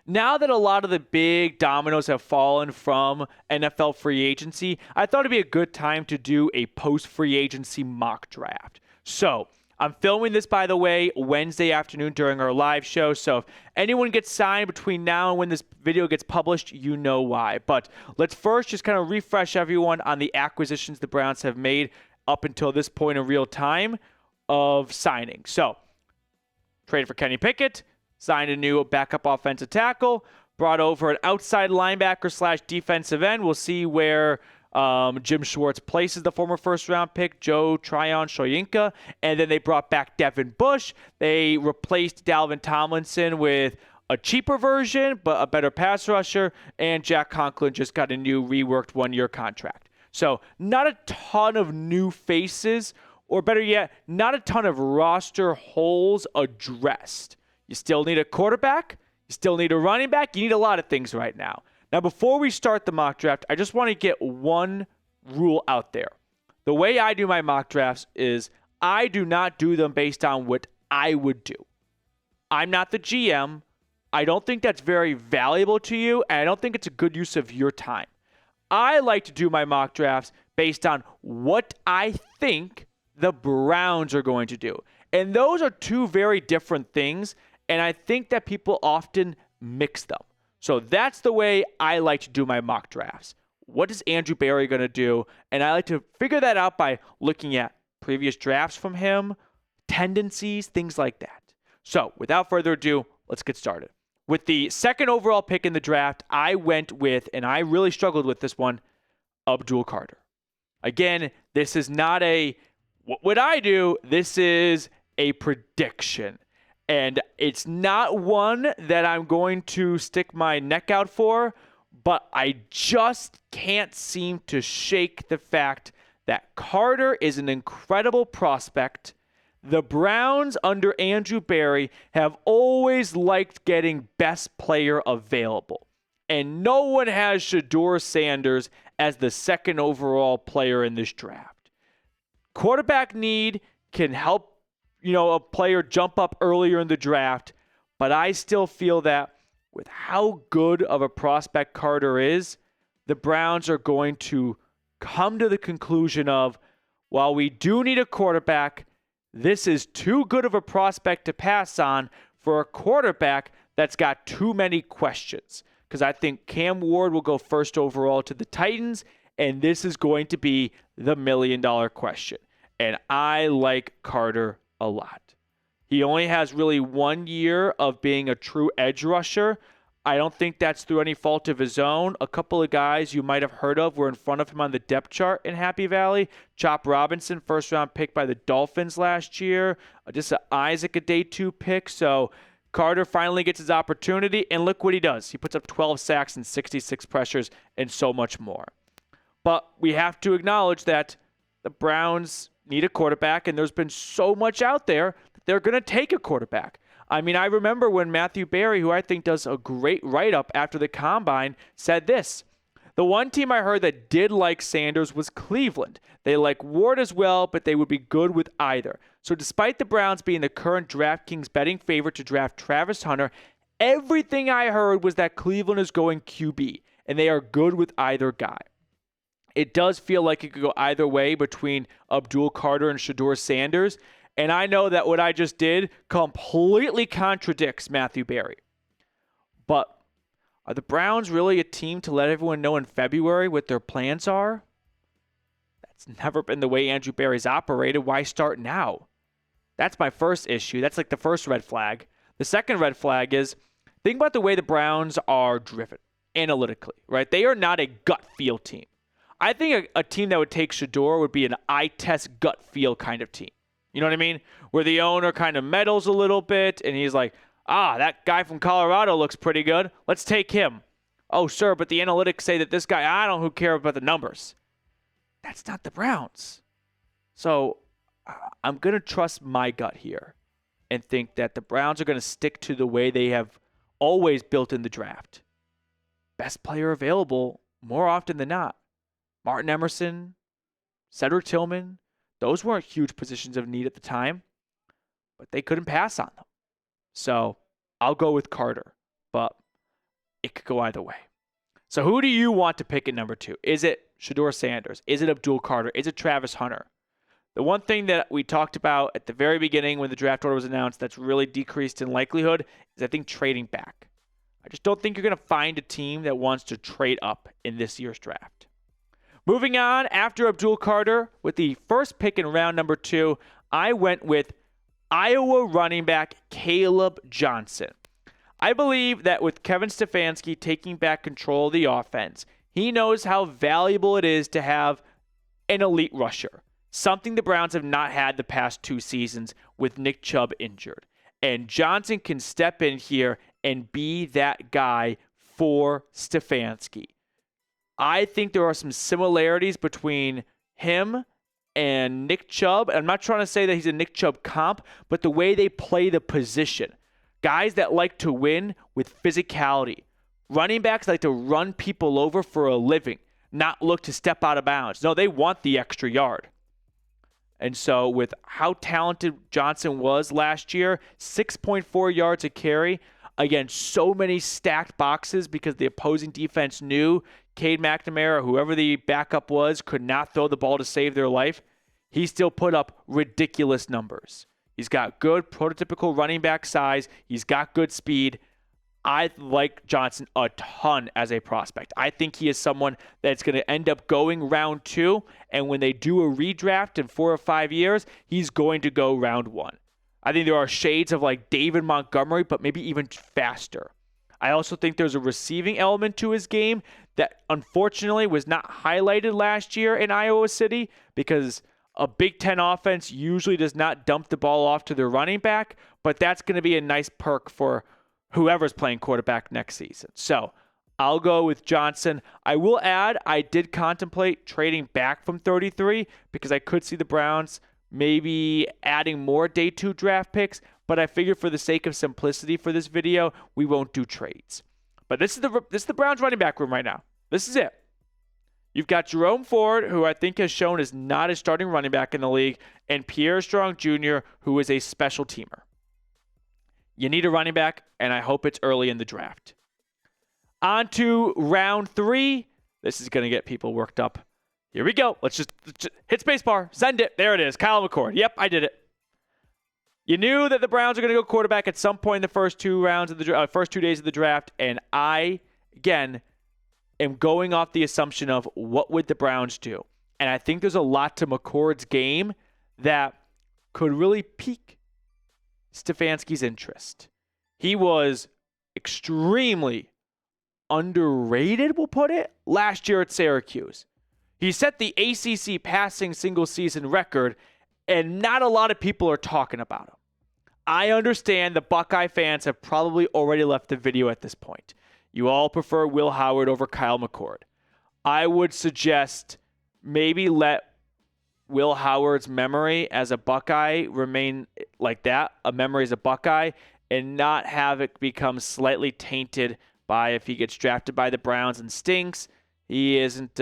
now that a lot of the big dominoes have fallen from NFL free agency, I thought it'd be a good time to do a post-free agency mock draft. So I'm filming this, by the way, Wednesday afternoon during our live show. So if anyone gets signed between now and when this video gets published, you know why. But let's first just kind of refresh everyone on the acquisitions the Browns have made up until this point in real time of signing. So traded for Kenny Pickett, signed a new backup offensive tackle, brought over an outside linebacker / defensive end. We'll see where Jim Schwartz places the former first-round pick, Joe Tryon-Shoyinka, and then they brought back Devin Bush. They replaced Dalvin Tomlinson with a cheaper version, but a better pass rusher, and Jack Conklin just got a new reworked one-year contract. So not a ton of new faces, or better yet, not a ton of roster holes addressed. You still need a quarterback, you still need a running back, you need a lot of things right now. Now, before we start the mock draft, I just want to get one rule out there. The way I do my mock drafts is I do not do them based on what I would do. I'm not the GM. I don't think that's very valuable to you, and I don't think it's a good use of your time. I like to do my mock drafts based on what I think the Browns are going to do. And those are two very different things, and I think that people often mix them. So that's the way I like to do my mock drafts. What is Andrew Berry going to do? And I like to figure that out by looking at previous drafts from him, tendencies, things like that. So without further ado, let's get started. With the second overall pick in the draft, I went with, and I really struggled with this one, Abdul Carter. Again, this is not a, what would I do? This is a prediction. And it's not one that I'm going to stick my neck out for, but I just can't seem to shake the fact that Carter is an incredible prospect. The Browns under Andrew Berry have always liked getting best player available. And no one has Shedeur Sanders as the second overall player in this draft. Quarterback need can help a player jump up earlier in the draft, but I still feel that with how good of a prospect Carter is, the Browns are going to come to the conclusion of, while we do need a quarterback, this is too good of a prospect to pass on for a quarterback that's got too many questions. Because I think Cam Ward will go first overall to the Titans, and this is going to be the $1 million question. And I like Carter a lot. He only has really 1 year of being a true edge rusher. I don't think that's through any fault of his own. A couple of guys you might have heard of were in front of him on the depth chart in Happy Valley. Chop Robinson, first-round pick by the Dolphins last year. Just Isaac, a day 2 pick. So Carter finally gets his opportunity, and look what he does. He puts up 12 sacks and 66 pressures and so much more. But we have to acknowledge that the Browns need a quarterback, and there's been so much out there that they're going to take a quarterback. I mean, I remember when Matthew Berry, who I think does a great write-up after the Combine, said this: the one team I heard that did like Sanders was Cleveland. They like Ward as well, but they would be good with either. So despite the Browns being the current DraftKings betting favorite to draft Travis Hunter, everything I heard was that Cleveland is going QB, and they are good with either guy. It does feel like it could go either way between Abdul Carter and Shedeur Sanders. And I know that what I just did completely contradicts Matthew Berry. But are the Browns really a team to let everyone know in February what their plans are? That's never been the way Andrew Berry's operated. Why start now? That's my first issue. That's like the first red flag. The second red flag is, think about the way the Browns are driven analytically, right? They are not a gut feel team. I think a team that would take Shedeur would be an eye test gut feel kind of team. You know what I mean? Where the owner kind of meddles a little bit and he's like, that guy from Colorado looks pretty good. Let's take him. Oh, sir, but the analytics say that this guy, I don't know who cares about the numbers. That's not the Browns. So I'm going to trust my gut here and think that the Browns are going to stick to the way they have always built in the draft. Best player available more often than not. Martin Emerson, Cedric Tillman, those weren't huge positions of need at the time, but they couldn't pass on them. So I'll go with Carter. But it could go either way. So who do you want to pick at number 2? Is it Shedeur Sanders? Is it Abdul Carter? Is it Travis Hunter? The one thing that we talked about at the very beginning when the draft order was announced that's really decreased in likelihood is I think trading back. I just don't think you're going to find a team that wants to trade up in this year's draft. Moving on, after Abdul Carter, with the first pick in round number 2, I went with Iowa running back Kaleb Johnson. I believe that with Kevin Stefanski taking back control of the offense, he knows how valuable it is to have an elite rusher, something the Browns have not had the past 2 seasons with Nick Chubb injured. And Johnson can step in here and be that guy for Stefanski. I think there are some similarities between him and Nick Chubb. I'm not trying to say that he's a Nick Chubb comp, but the way they play the position. Guys that like to win with physicality. Running backs like to run people over for a living, not look to step out of bounds. No, they want the extra yard. And so with how talented Johnson was last year, 6.4 yards a carry, again, so many stacked boxes because the opposing defense knew Cade McNamara, whoever the backup was, could not throw the ball to save their life. He still put up ridiculous numbers. He's got good prototypical running back size. He's got good speed. I like Johnson a ton as a prospect. I think he is someone that's going to end up going round 2, and when they do a redraft in 4 or 5 years, he's going to go round 1. I think there are shades of like David Montgomery, but maybe even faster. I also think there's a receiving element to his game that unfortunately was not highlighted last year in Iowa City because a Big Ten offense usually does not dump the ball off to their running back, but that's going to be a nice perk for whoever's playing quarterback next season. So I'll go with Johnson. I will add, I did contemplate trading back from 33 because I could see the Browns maybe adding more day 2 draft picks, but I figured for the sake of simplicity for this video, we won't do trades. But this is the Browns running back room right now. This is it. You've got Jerome Ford, who I think has shown is not a starting running back in the league, and Pierre Strong Jr., who is a special teamer. You need a running back, and I hope it's early in the draft. On to round 3. This is going to get people worked up. Here we go. Let's just hit spacebar. Send it. There it is. Kyle McCord. Yep, I did it. You knew that the Browns are going to go quarterback at some point in the first 2 rounds of the first 2 days of the draft, and I, again, am going off the assumption of what would the Browns do. And I think there's a lot to McCord's game that could really pique Stefanski's interest. He was extremely underrated, we'll put it, last year at Syracuse. He set the ACC passing single-season record, and not a lot of people are talking about him. I understand the Buckeye fans have probably already left the video at this point. You all prefer Will Howard over Kyle McCord. I would suggest maybe let Will Howard's memory as a Buckeye remain like that, a memory as a Buckeye, and not have it become slightly tainted by if he gets drafted by the Browns and stinks. He isn't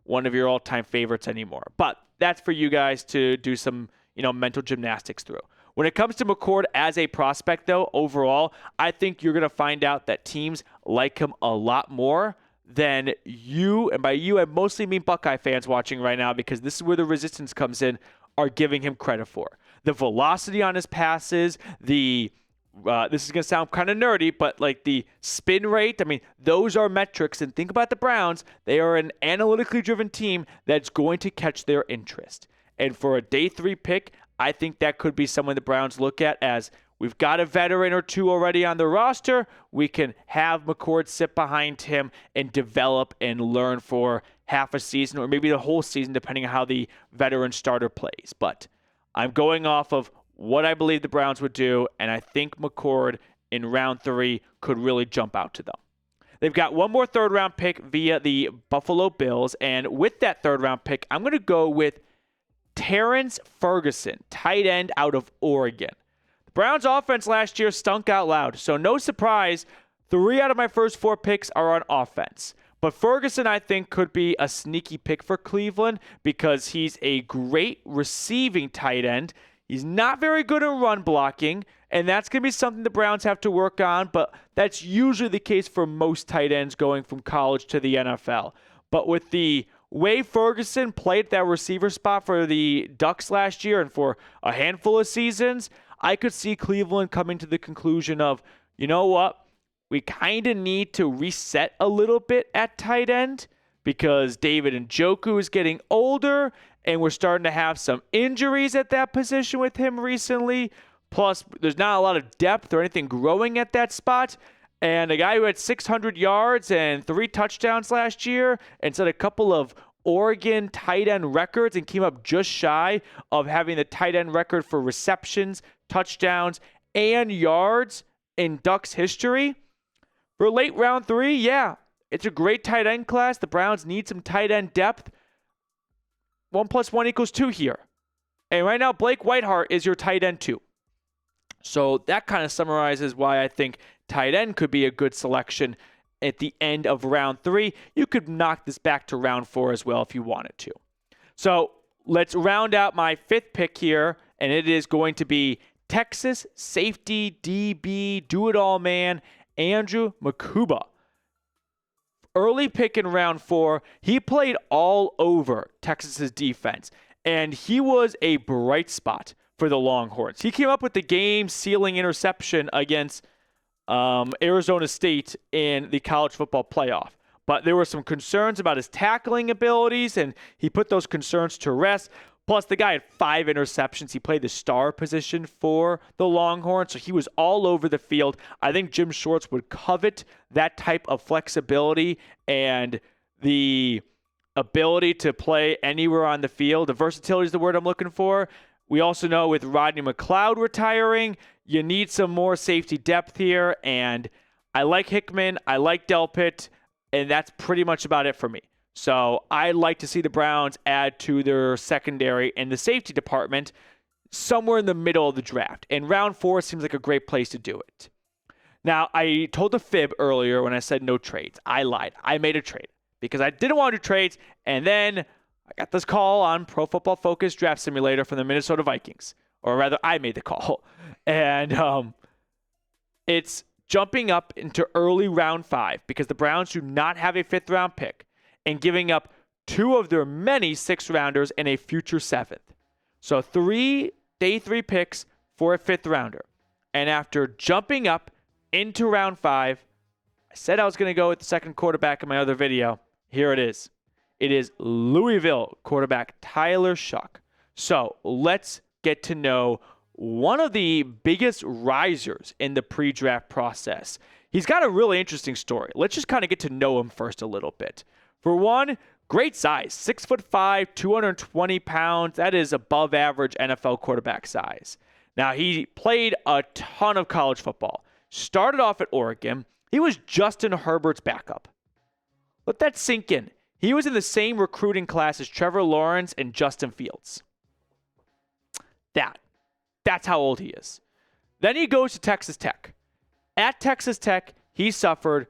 one of your all-time favorites anymore. But that's for you guys to do some, mental gymnastics through. When it comes to McCord as a prospect, though, overall, I think you're going to find out that teams like him a lot more than you, and by you, I mostly mean Buckeye fans watching right now because this is where the resistance comes in, are giving him credit for. The velocity on his passes, this is going to sound kind of nerdy, but like the spin rate, those are metrics. And think about the Browns. They are an analytically driven team that's going to catch their interest. And for a day 3 pick, I think that could be someone the Browns look at as we've got a veteran or 2 already on the roster. We can have McCord sit behind him and develop and learn for half a season or maybe the whole season, depending on how the veteran starter plays. But I'm going off of what I believe the Browns would do, and I think McCord in round 3 could really jump out to them. They've got one more third-round pick via the Buffalo Bills, and with that third-round pick, I'm going to go with Terrance Ferguson, tight end out of Oregon. The Browns' offense last year stunk out loud, so no surprise, 3 out of my first 4 picks are on offense. But Ferguson, I think, could be a sneaky pick for Cleveland because he's a great receiving tight end. He's not very good in run blocking, and that's going to be something the Browns have to work on, but that's usually the case for most tight ends going from college to the NFL. But with the way Ferguson played that receiver spot for the Ducks last year and for a handful of seasons, I could see Cleveland coming to the conclusion of, you know what, we kind of need to reset a little bit at tight end because David Njoku is getting older and we're starting to have some injuries at that position with him recently. Plus, there's not a lot of depth or anything growing at that spot. And a guy who had 600 yards and 3 touchdowns last year and set a couple of Oregon tight end records and came up just shy of having the tight end record for receptions, touchdowns, and yards in Ducks history. For late round 3, yeah, it's a great tight end class. The Browns need some tight end depth. 1 + 1 = 2 here. And right now, Blake Whiteheart is your tight end 2. So that kind of summarizes why I think tight end could be a good selection at the end of round 3. You could knock this back to round 4 as well if you wanted to. So let's round out my 5th pick here, and it is going to be Texas safety DB do-it-all man Andrew Mukuba. Early pick in round 4, he played all over Texas's defense, and he was a bright spot for the Longhorns. He came up with the game-sealing interception against Arizona State in the college football playoff. But there were some concerns about his tackling abilities, and he put those concerns to rest. Plus, the guy had 5 interceptions. He played the star position for the Longhorns, so he was all over the field. I think Jim Schwartz would covet that type of flexibility and the ability to play anywhere on the field. The versatility is the word I'm looking for. We also know with Rodney McLeod retiring, you need some more safety depth here, and I like Hickman, I like Delpit, and that's pretty much about it for me. So I'd like to see the Browns add to their secondary and the safety department somewhere in the middle of the draft, and round 4 seems like a great place to do it. Now, I told a fib earlier when I said no trades. I lied. I made a trade because I didn't want to do trades, and then I got this call on Pro Football Focus Draft Simulator from the Minnesota Vikings. Or rather, I made the call. And it's jumping up into early round 5 because the Browns do not have a 5th round pick and giving up 2 of their many 6th-rounders and a future 7th. So 3 day 3 picks for a 5th rounder. And after jumping up into round 5, I said I was going to go with the second quarterback in my other video. Here it is. It is Louisville quarterback Tyler Shough. So let's get to know one of the biggest risers in the pre-draft process. He's got a really interesting story. Let's just kind of get to know him first a little bit. For one, great size, 6'5", 220 pounds. That is above average NFL quarterback size. Now, he played a ton of college football. Started off at Oregon. He was Justin Herbert's backup. Let that sink in. He was in the same recruiting class as Trevor Lawrence and Justin Fields. That's how old he is. Then he goes to Texas Tech. At Texas Tech, he suffered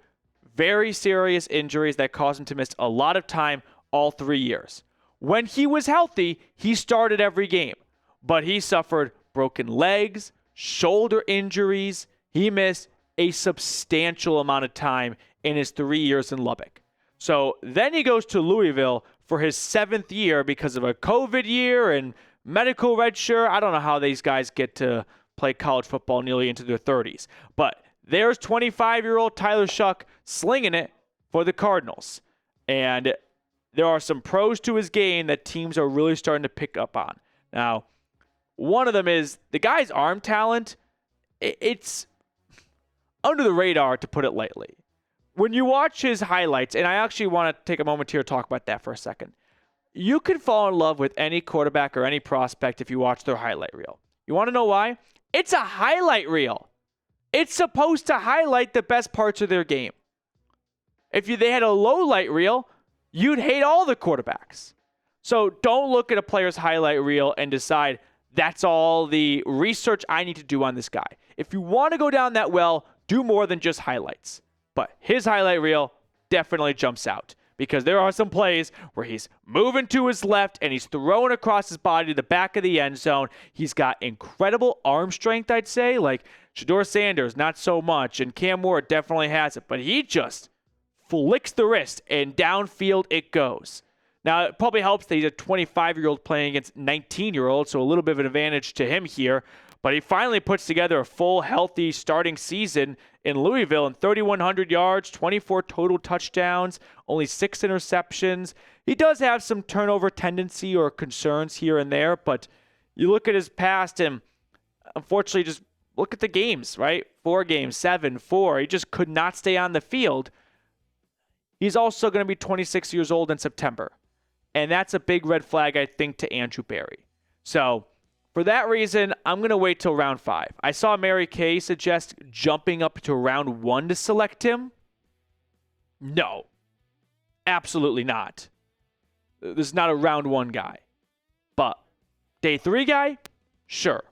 very serious injuries that caused him to miss a lot of time all 3 years. When he was healthy, he started every game, but he suffered broken legs, shoulder injuries. He missed a substantial amount of time in his 3 years in Lubbock. So then he goes to Louisville for his 7th year because of a COVID year and medical redshirt. I don't know how these guys get to play college football nearly into their 30s. But there's 25-year-old Tyler Shough slinging it for the Cardinals. And there are some pros to his game that teams are really starting to pick up on. Now, one of them is the guy's arm talent. It's under the radar, to put it lightly. When you watch his highlights, and I actually want to take a moment here to talk about that for a second. You can fall in love with any quarterback or any prospect if you watch their highlight reel. You want to know why? It's a highlight reel. It's supposed to highlight the best parts of their game. If they had a low light reel, you'd hate all the quarterbacks. So don't look at a player's highlight reel and decide that's all the research I need to do on this guy. If you want to go down that well, do more than just highlights. But his highlight reel definitely jumps out because there are some plays where he's moving to his left and he's throwing across his body to the back of the end zone. He's got incredible arm strength, I'd say. Like Shedeur Sanders, not so much, and Cam Moore definitely has it, but he just flicks the wrist and downfield it goes. Now, it probably helps that he's a 25-year-old playing against 19-year-olds, so a little bit of an advantage to him here. But he finally puts together a full, healthy starting season in Louisville and 3,100 yards, 24 total touchdowns, only 6 interceptions. He does have some turnover tendency or concerns here and there, but you look at his past and unfortunately just look at the games, right? 4 games, 7, 4. He just could not stay on the field. He's also going to be 26 years old in September. And that's a big red flag, I think, to Andrew Berry. So for that reason, I'm going to wait till round 5. I saw Mary Kay suggest jumping up to round 1 to select him. No, absolutely not. This is not a round 1 guy. But day 3 guy? Sure.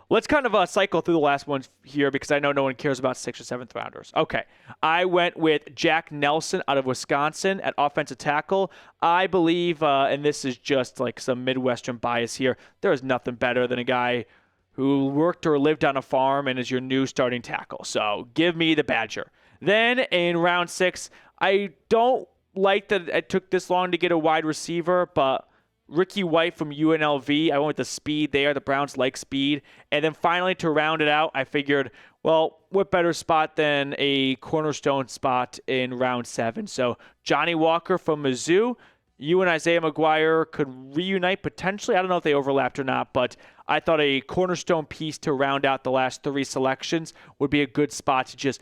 Let's kind of cycle through the last ones here because I know no one cares about 6th or 7th rounders. Okay. I went with Jack Nelson out of Wisconsin at offensive tackle. I believe, and this is just like some Midwestern bias here, there is nothing better than a guy who worked or lived on a farm and is your new starting tackle. So give me the Badger. Then in round 6, I don't like that it took this long to get a wide receiver, but Ricky White from UNLV. I went with the speed there. The Browns like speed. And then finally, to round it out, I figured, well, what better spot than a cornerstone spot in round 7? So Johnny Walker from Mizzou. You and Isaiah McGuire could reunite potentially. I don't know if they overlapped or not, but I thought a cornerstone piece to round out the last 3 selections would be a good spot to just,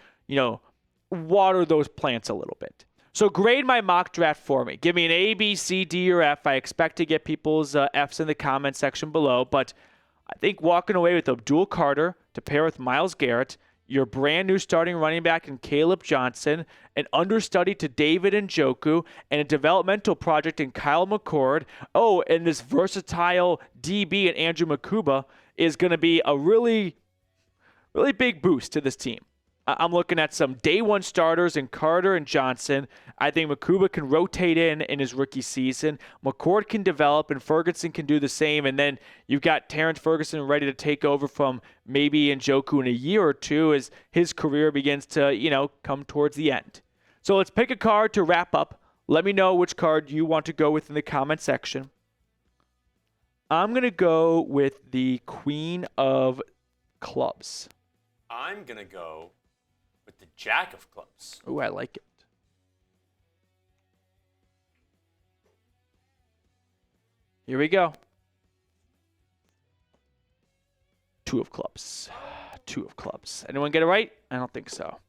water those plants a little bit. So grade my mock draft for me. Give me an A, B, C, D, or F. I expect to get people's Fs in the comment section below, but I think walking away with Abdul Carter to pair with Myles Garrett, your brand new starting running back in Kaleb Johnson, an understudy to David Njoku, and a developmental project in Kyle McCord. Oh, and this versatile DB in Andrew Mukuba is going to be a really, really big boost to this team. I'm looking at some day 1 starters in Carter and Johnson. I think Mukuba can rotate in his rookie season. McCord can develop, and Ferguson can do the same. And then you've got Terrance Ferguson ready to take over from maybe Njoku in a year or 2 as his career begins to, come towards the end. So let's pick a card to wrap up. Let me know which card you want to go with in the comment section. I'm going to go with the Queen of Clubs. I'm going to go with the Jack of Clubs. Ooh, I like it. Here we go. 2 of Clubs. 2 of Clubs. Anyone get it right? I don't think so.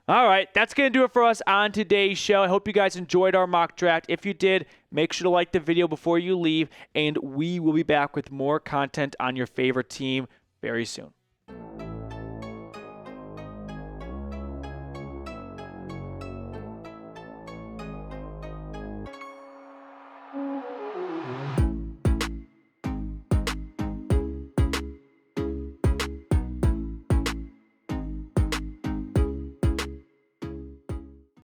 All right, that's going to do it for us on today's show. I hope you guys enjoyed our mock draft. If you did, make sure to like the video before you leave, and we will be back with more content on your favorite team very soon.